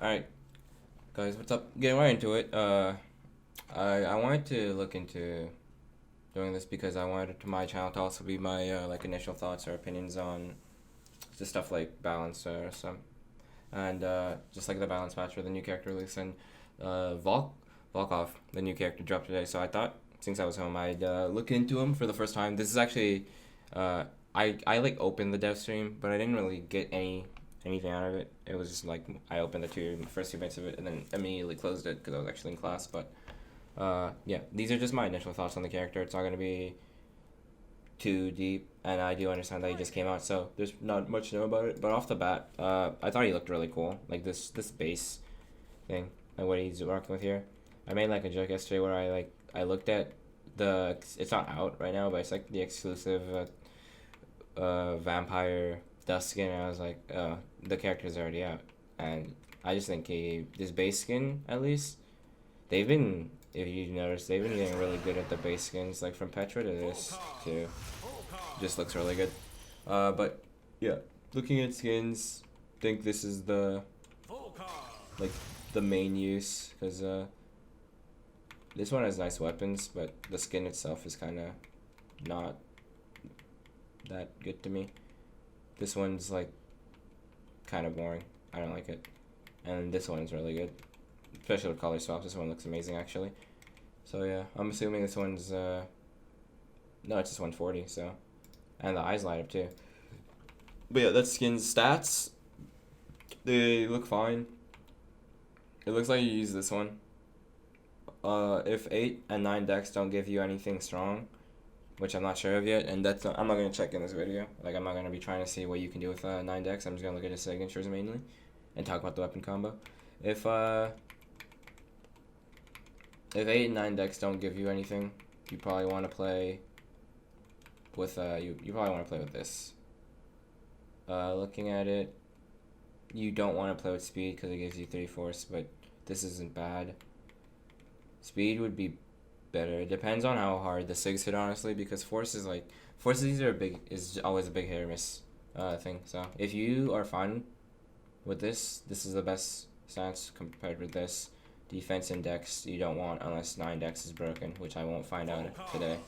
Alright, guys, what's up? Getting right into it. I wanted to look into doing this because I wanted it to my channel to also be my like initial thoughts or opinions on just stuff like balance or some, and just like the balance patch or the new character release and Volkov, the new character dropped today. So I thought since I was home, I'd look into him for the first time. This is actually I like opened the dev stream, but I didn't really get anything out of it. It was just like I opened the first two minutes of it and then immediately closed it because I was actually in class. But yeah, these are just my initial thoughts on the character. It's not gonna be too deep, and I do understand that he just came out, so there's not much to know about it. But off the bat, I thought he looked really cool. Like this base thing, like what he's working with here. I made like a joke yesterday where I looked at it's not out right now, but it's like the exclusive vampire dust skin, and I was like, the character's already out, and I just think this base skin at least, they've been, if you notice, they've been getting really good at the base skins, like from Petra to this too. Just looks really good. But yeah, looking at skins, think this is the like the main use because this one has nice weapons, but the skin itself is kind of not that good to me. This one's like kind of boring. I don't like it. And this one's really good, especially with color swaps. This one looks amazing actually. So yeah, I'm assuming this one's no, it's just 140. So, and the eyes light up too. But yeah, that's skin's stats. They look fine. It looks like you use this one. If 8 and 9 decks don't give you anything strong, which I'm not sure of yet, and I'm not gonna check in this video. Like I'm not gonna be trying to see what you can do with 9 decks. I'm just gonna look at his signatures mainly, and talk about the weapon combo. If 8 and 9 decks don't give you anything, you probably want to play with you probably want to play with this. Looking at it, you don't want to play with speed because it gives you 3 force, but this isn't bad. Speed would be better. It depends on how hard the sigs hit, honestly, because forces is always a big hit or miss thing. So if you are fine with this is the best stance compared with this. Defense index you don't want unless 9 dex is broken, which I won't find out today.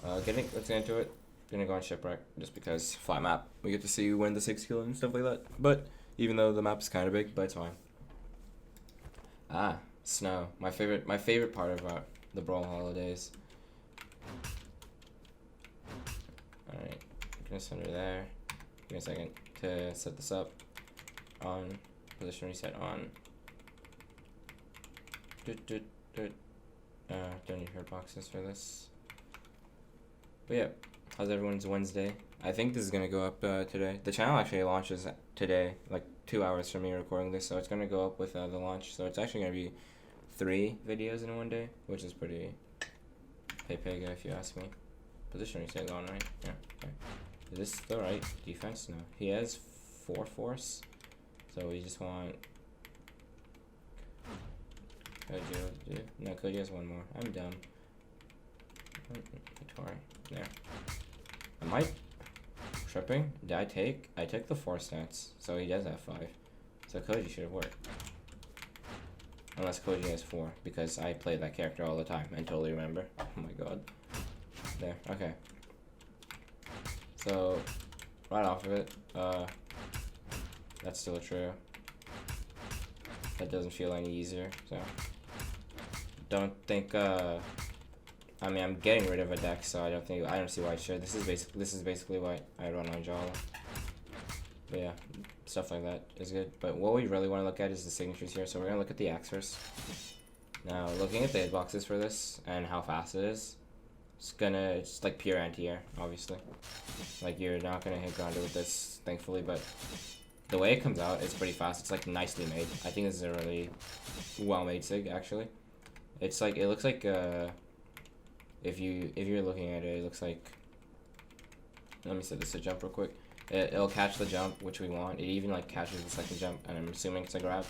Let's get into it. Gonna go on shipwreck just because flat map. We get to see when the 6 kill and stuff like that. But even though the map is kind of big, but it's fine. Snow. My favorite part about the Brawlhalla days. Alright, gonna send her there. Give me a second to set this up. On position reset on. Don't need hurt boxes for this. But yeah, how's everyone's Wednesday? I think this is gonna go up today. The channel actually launches today, like 2 hours from me recording this, so it's gonna go up with the launch. So it's actually gonna be 3 videos in one day, which is pretty pig if you ask me. Position reset on, right? Yeah. Okay. Is this the right defense? No. He has 4 force, so we just want. No, Koji has 1 more. I'm dumb. There. Am I tripping? Did I take? I took the 4 stats, so he does have 5. So Koji should have worked. Unless Koji has 4, because I play that character all the time and totally remember. Oh my god. There, okay. So, right off of it, that's still true. That doesn't feel any easier, so. Don't think, I mean, I'm getting rid of a deck, so I don't see why I should. This is basically why I run on Jala. But yeah, stuff like that is good. But what we really want to look at is the signatures here. So we're gonna look at the axe first. Now, looking at the hitboxes for this and how fast it is, it's like pure anti-air, obviously. Like you're not gonna hit grounded with this, thankfully, but the way it comes out, it's pretty fast. It's like nicely made. I think this is a really well-made sig, actually. It's like, it looks like if you're looking at it, it looks like, let me set this to jump real quick. It'll catch the jump, which we want. It even like catches the second jump, and I'm assuming it's a grab.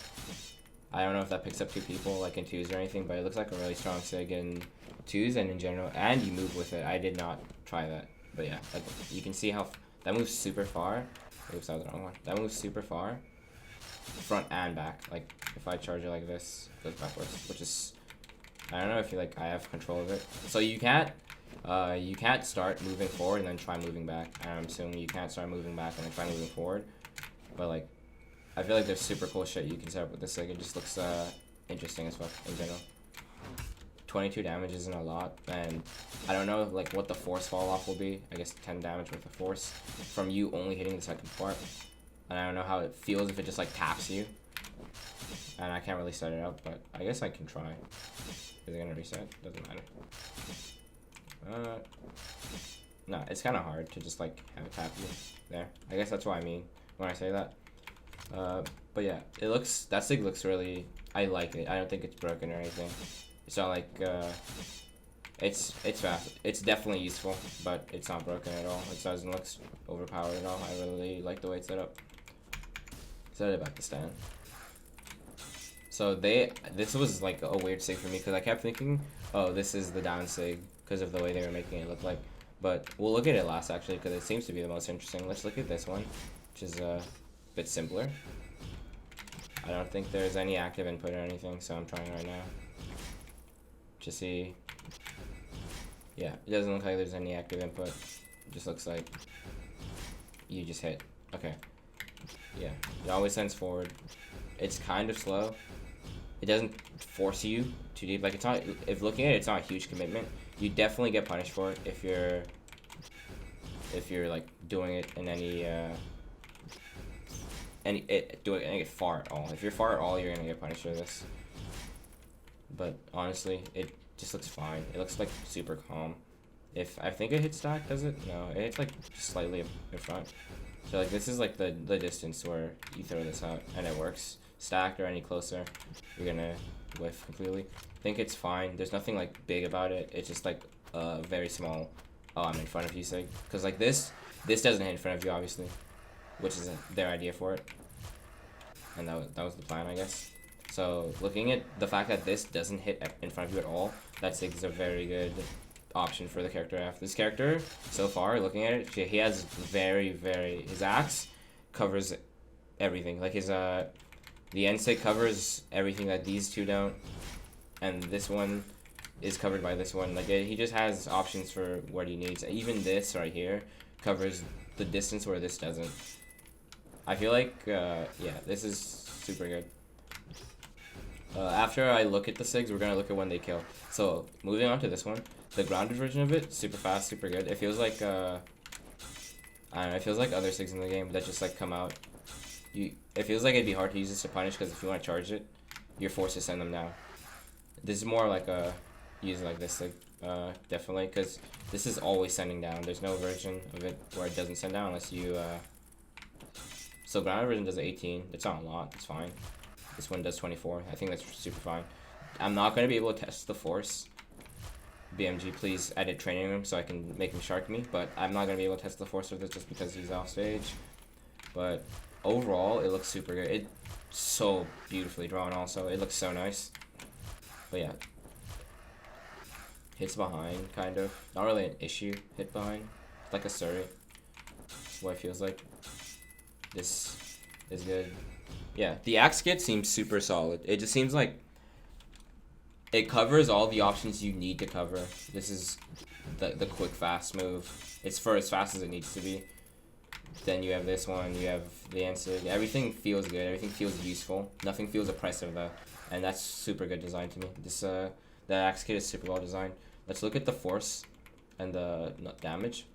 I don't know if that picks up 2 people like in 2s or anything, but it looks like a really strong sig in 2s and in general, and you move with it. I did not try that, but yeah, you can see how that moves super far. Oops, that was the wrong one. That moves super far, front and back. Like if I charge it like this, it goes backwards, which is, I don't know if you like I have control of it. So you can't start moving forward and then try moving back. I'm assuming you can't start moving back and then try moving forward. But like, I feel like there's super cool shit you can set up with this. Like it just looks interesting as fuck in general. 22 damage isn't a lot, and I don't know like what the force fall off will be. I guess 10 damage worth of force from you only hitting the second part. And I don't know how it feels if it just like taps you. And I can't really set it up, but I guess I can try. Is it gonna reset? Doesn't matter. No, it's kind of hard to just like have it tap you there. I guess that's what I mean when I say that. But yeah, it looks, that sig looks really, I like it. I don't think it's broken or anything. It's not like, it's fast. It's definitely useful, but it's not broken at all. It doesn't look overpowered at all. I really like the way it's set up. Set it back to stand. So this was like a weird sig for me because I kept thinking, oh, this is the down sig because of the way they were making it look like. But we'll look at it last actually because it seems to be the most interesting. Let's look at this one, which is a bit simpler. I don't think there's any active input or anything, so I'm trying right now to see. Yeah, it doesn't look like there's any active input. It just looks like you just hit. Okay. Yeah, it always sends forward. It's kind of slow. It doesn't force you too deep. Like it's not. If looking at it, it's not a huge commitment. You definitely get punished for it if you're like doing it in any far at all. If you're far at all, you're gonna get punished for this. But honestly, it just looks fine. It looks like super calm. If I think it hits stack, does it? No, it hits like slightly in front. So like this is like the distance where you throw this out and it works. Stacked or any closer, you're gonna whiff completely. I think it's fine. There's nothing like big about it. It's just like a very small, oh, I'm in front of you sig. Cause like this doesn't hit in front of you obviously, which is their idea for it. And that was the plan, I guess. So looking at the fact that this doesn't hit in front of you at all, that sig is a very good option for the character I have. This character, so far, looking at it, he has his axe covers everything. Like his, the end sig covers everything that these two don't, and this one is covered by this one. Like he just has options for what he needs. Even this right here covers the distance where this doesn't. I feel like, yeah, this is super good. After I look at the sigs, we're gonna look at when they kill. So moving on to this one, the grounded version of it, super fast, super good. It feels like I don't know, it feels like other sigs in the game that just like come out. It feels like it'd be hard to use this to punish because if you want to charge it, you're forced to send them down. This is more like use like this sig, definitely, because this is always sending down. There's no version of it where it doesn't send down unless you. So grounded version does 18. It's not a lot. It's fine. This one does 24. I think that's super fine. I'm not going to be able to test the force. BMG, please edit training room so I can make him shark me. But I'm not going to be able to test the force of this just because he's off stage. But overall, it looks super good. It's so beautifully drawn also. It looks so nice. But yeah. Hits behind, kind of. Not really an issue. Hit behind. It's like a Surrey. That's what it feels like. This is good. Yeah, the axe kit seems super solid. It just seems like it covers all the options you need to cover. This is the quick fast move. It's for as fast as it needs to be. Then you have this one, you have the answer. Everything feels good, everything feels useful. Nothing feels oppressive though. And that's super good design to me. This the axe kit is super well designed. Let's look at the force and the damage.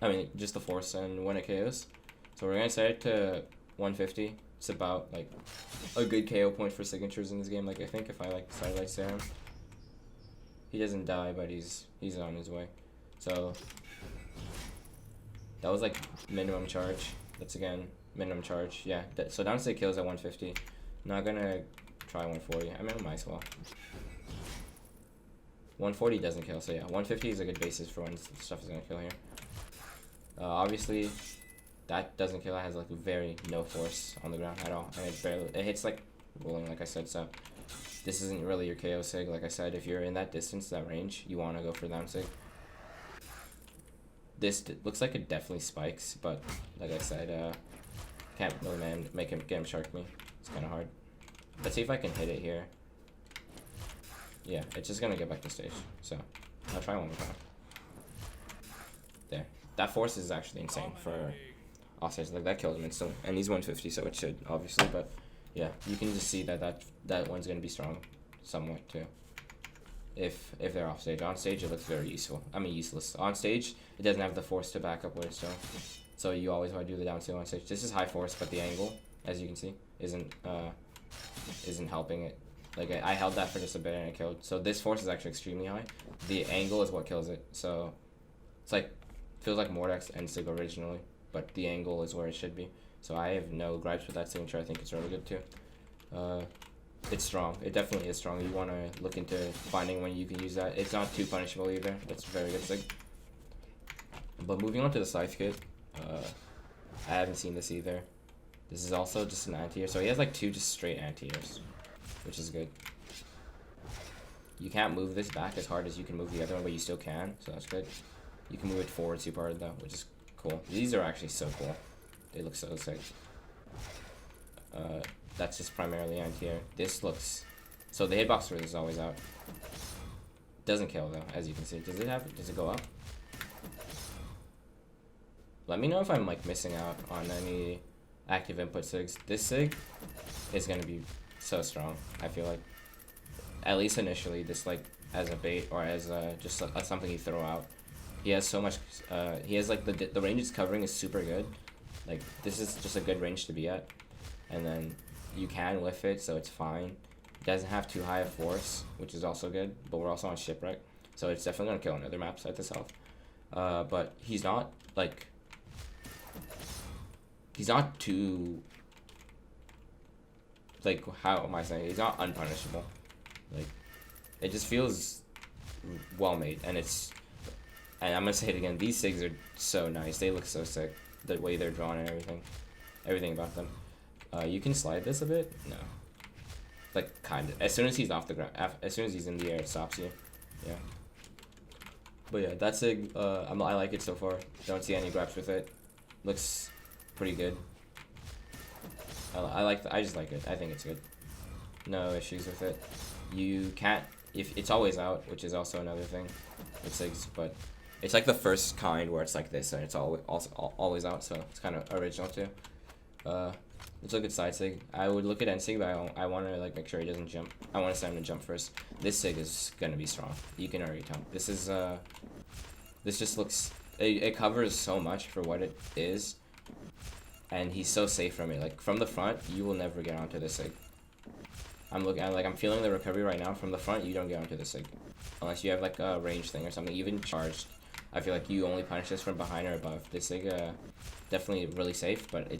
I mean just the force and when it KOs. So we're gonna set it to 150. It's about like a good KO point for signatures in this game. Like I think if I like Starlight Serum, he doesn't die, but he's on his way. So that was like minimum charge. That's again minimum charge. Yeah. So down to kills at 150. Not gonna try 140. I mean I might as well. 140 doesn't kill, so yeah, 150 is a good basis for when stuff is gonna kill here. Obviously. That doesn't kill. It has like no force on the ground at all, and it hits like rolling, like I said. So this isn't really your KO sig. Like I said, if you're in that distance, that range, you want to go for down sig. This looks like it definitely spikes, but like I said, can't really get him shark me. It's kind of hard. Let's see if I can hit it here. Yeah, it's just gonna get back to stage. So I'll try one more time. There. That force is actually insane for offstage. Like that killed him instantly, and he's 150, so it should obviously. But yeah, you can just see that one's gonna be strong, somewhat too. If they're off stage. On stage, it looks very useful. I mean useless. On stage, it doesn't have the force to back up what it's doing. So you always want to do the down 2 on stage. This is high force, but the angle, as you can see, isn't helping it. Like I held that for just a bit and it killed. So this force is actually extremely high. The angle is what kills it. So it's like feels like Mordex and Sig originally, but the angle is where it should be. So I have no gripes with that signature. I think it's really good too. It's strong. It definitely is strong. You want to look into finding when you can use that. It's not too punishable either. That's very good Sig. But moving on to the Scythe kit, I haven't seen this either. This is also just an anti-air. So he has like 2 just straight anti-airs, which is good. You can't move this back as hard as you can move the other one, but you still can, so that's good. You can move it forward super hard though, which is cool. These are actually so cool. They look so sick. That's just primarily anti-air. This looks... So the hitbox for this is always out. Doesn't kill though, as you can see. Does it go up? Let me know if I'm like missing out on any active input sigs. This sig is gonna be so strong, I feel like. At least initially, this like as a bait or as just something you throw out. He has so much, he has like the range it's covering is super good. Like this is just a good range to be at. And then you can lift it, so it's fine. It doesn't have too high a force, which is also good, but we're also on Shipwreck. So it's definitely gonna kill on other maps at this health. But he's not like, he's not too, like, how am I saying? He's not unpunishable. Like, it just feels well made, and I'm gonna say it again, these SIGs are so nice. They look so sick. The way they're drawn and everything about them. You can slide this a bit? No. Like, kind of. As soon as he's off the ground, as soon as he's in the air, it stops you. Yeah. But yeah, that SIG, I like it so far. Don't see any gripes with it. Looks pretty good. I just like it. I think it's good. No issues with it. You can't, if it's always out, which is also another thing with SIGs, but it's like the first kind where it's like this and it's always out, so it's kind of original too. Let's look at side SIG. I would look at end SIG, but I want to like make sure he doesn't jump. I want to send him to jump first. This SIG is gonna be strong. You can already tell. This is this just looks, it covers so much for what it is, and he's so safe from it. Like from the front, you will never get onto this SIG. I'm feeling the recovery right now. From the front, you don't get onto the SIG unless you have like a range thing or something. Even charged, I feel like you only punish this from behind or above. This SIG definitely really safe, but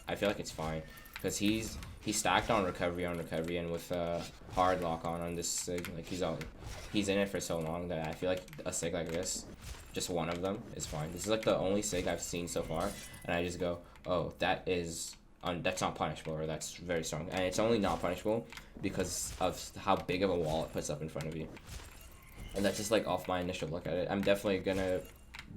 I feel like it's fine because he's stacked on recovery and with hard lock on this SIG. Like he's in it for so long that I feel like a SIG like this, just one of them, is fine. This is like the only SIG I've seen so far, and I just go, oh, that's not punishable, or that's very strong. And it's only not punishable because of how big of a wall it puts up in front of you. And that's just like off my initial look at it. I'm definitely gonna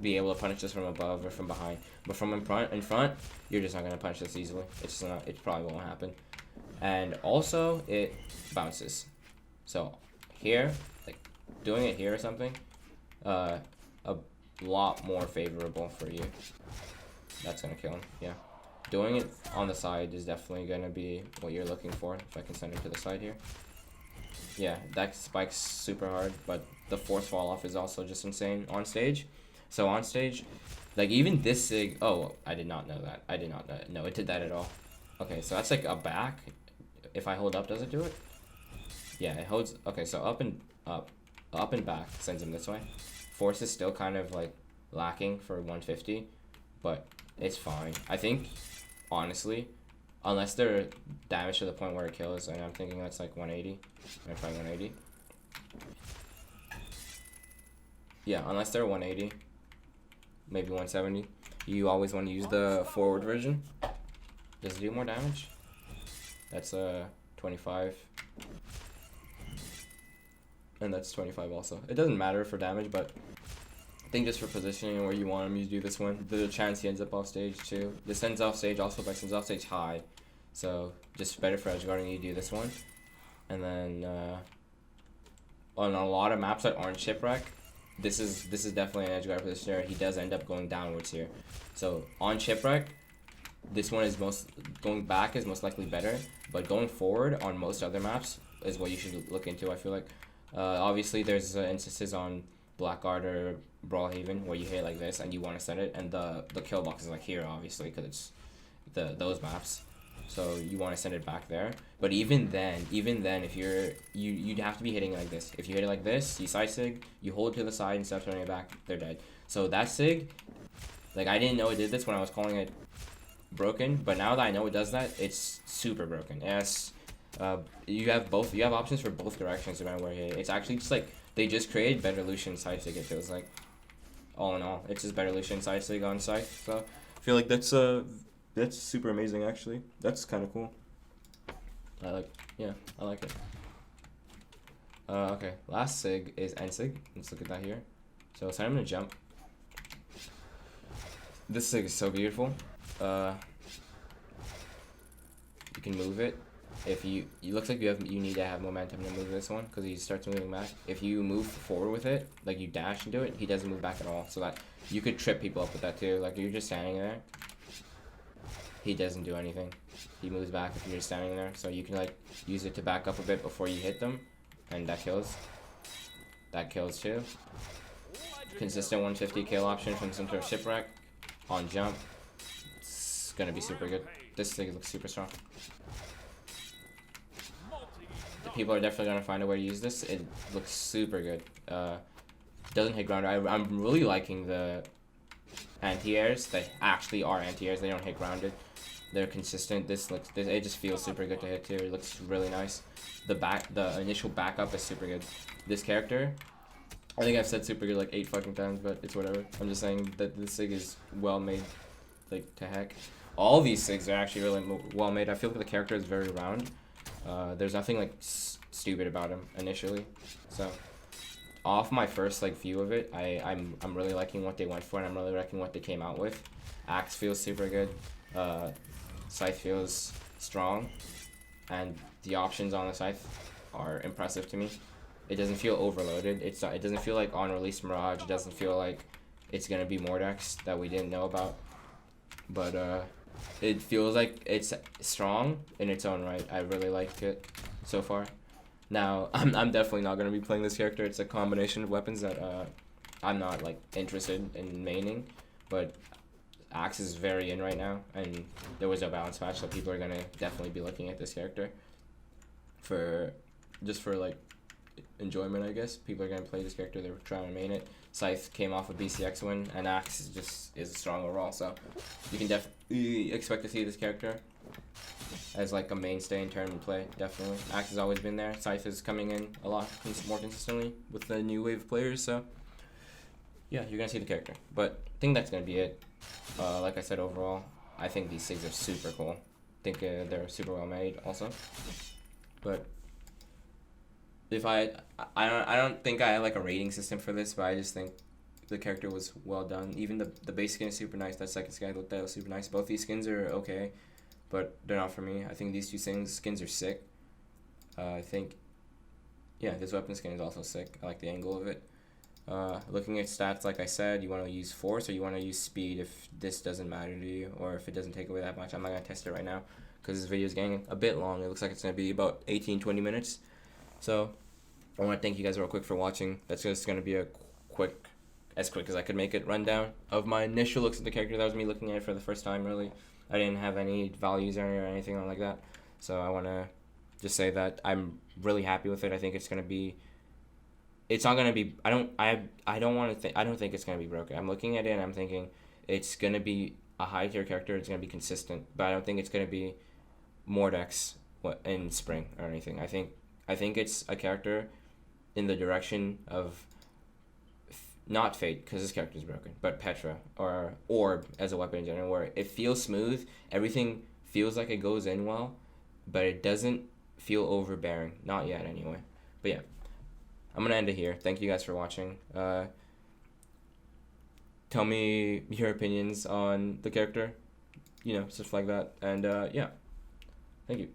be able to punish this from above or from behind, but from in front, you're just not gonna punish this easily. It's not. It probably won't happen. And also, it bounces. So here, like doing it here or something, a lot more favorable for you. That's gonna kill him. Yeah. Doing it on the side is definitely going to be what you're looking for. If I can send it to the side here. Yeah, that spikes super hard, but the force fall off is also just insane on stage. So on stage, like even this SIG, oh, I did not know that. I did not know. No, it did that at all. Okay, so that's like a back. If I hold up, does it do it? Yeah, it holds. Okay, so up and back sends him this way. Force is still kind of like lacking for 150, but it's fine. I think, honestly, unless they're damaged to the point where it kills, and I'm thinking that's like 180. I'm trying 180. Yeah, unless they're 180, maybe 170, you always want to use the forward version. Does it do more damage? That's 25. And that's 25 also. It doesn't matter for damage, but I think just for positioning where you want him, you do this one. The chance he ends up off stage too. This ends off stage also, but sends off stage high, so just better for edge guarding. You do this one, and then on a lot of maps that aren't shipwreck, this is definitely an edge guard positioner. He does end up going downwards here, so on shipwreck, this one is going back is most likely better, but going forward on most other maps is what you should look into. I feel like obviously there's instances on Blackguard or Brawlhaven where you hit like this and you want to set it, and the kill box is like here obviously because it's those maps, so you want to send it back there. But even then if you'd have to be hitting like this. If you hit it like this, you Scythe Sig, you hold it to the side instead of turning it back, they're dead. So that Sig, like I didn't know it did this when I was calling it broken, but now that I know it does that, it's super broken. Yes, you have options for both directions no matter where you hit. It's actually just like they just created better Lucian Scythe Sig, it feels like. All in all, it's just better Lucian Scythe Sig on Scythe, so I feel like that's super amazing actually. That's kind of cool. I like it. Okay, last Sig is End Sig. Let's look at that here. So send him to jump. This Sig is so beautiful. You can move it. If you looks like you need to have momentum to move this one because he starts moving back. If you move forward with it, like you dash into it, he doesn't move back at all. So that you could trip people up with that too. Like you're just standing there, he doesn't do anything. He moves back if you're just standing there. So you can like use it to back up a bit before you hit them, and that kills. That kills too. Consistent 150 kill option from Center of Shipwreck on jump. It's gonna be super good. This thing looks super strong. People are definitely gonna find a way to use this. It looks super good. Doesn't hit ground. I'm really liking the anti-airs. They actually are anti-airs. They don't hit grounded. They're consistent. It just feels super good to hit too. It looks really nice. The initial backup is super good. This character, I think I've said super good like 8 fucking times, but it's whatever. I'm just saying that this Sig is well made, like to heck. All these Sigs are actually really well made. I feel like the character is very round. There's nothing like stupid about him initially, so off my first like view of it, I'm really liking what they went for, and I'm really liking what they came out with. Axe feels super good. Scythe feels strong, and the options on the Scythe are impressive to me. It doesn't feel overloaded. It doesn't feel like on release Mirage. It doesn't feel like it's gonna be Mordex that we didn't know about, but it feels like it's strong in its own right. I really liked it so far. Now, I'm definitely not going to be playing this character. It's a combination of weapons that I'm not like interested in maining, but Axe is very in right now, and there was a balance match, so people are going to definitely be looking at this character for like enjoyment, I guess. People are going to play this character. They're trying to main it. Scythe came off a BCX win, and Axe is strong overall, so you can definitely expect to see this character as like a mainstay in tournament play. Definitely, Axe has always been there. Scythe is coming in a lot more consistently with the new wave of players, so yeah, you're gonna see the character. But I think that's gonna be it. Like I said, overall, I think these Sigs are super cool. I think they're super well made also, but if I don't think I have like a rating system for this, but I just think the character was well done. Even the base skin is super nice. That second skin I looked at was super nice. Both these skins are okay, but they're not for me. I think these two skins are sick. I think, yeah, this weapon skin is also sick. I like the angle of it. Looking at stats, like I said, you want to use force or you want to use speed if this doesn't matter to you, or if it doesn't take away that much. I'm not going to test it right now because this video is getting a bit long. It looks like it's going to be about 18-20 minutes. So I want to thank you guys real quick for watching. That's just going to be a quick as I could make it rundown of my initial looks at the character. That was me looking at it for the first time, really. I didn't have any values or anything like that. So I want to just say that I'm really happy with it. I think it's going to be, it's not going to be, I don't think it's going to be broken. I'm looking at it and I'm thinking it's going to be a high tier character. It's going to be consistent, but I don't think it's going to be Mordex in spring or anything. I think it's a character in the direction of not Fate, because this character is broken, but Petra or Orb as a weapon in general, where it feels smooth, everything feels like it goes in well, but it doesn't feel overbearing. Not yet, anyway. But yeah, I'm gonna end it here. Thank you guys for watching. tell me your opinions on the character, stuff like that. And yeah, thank you.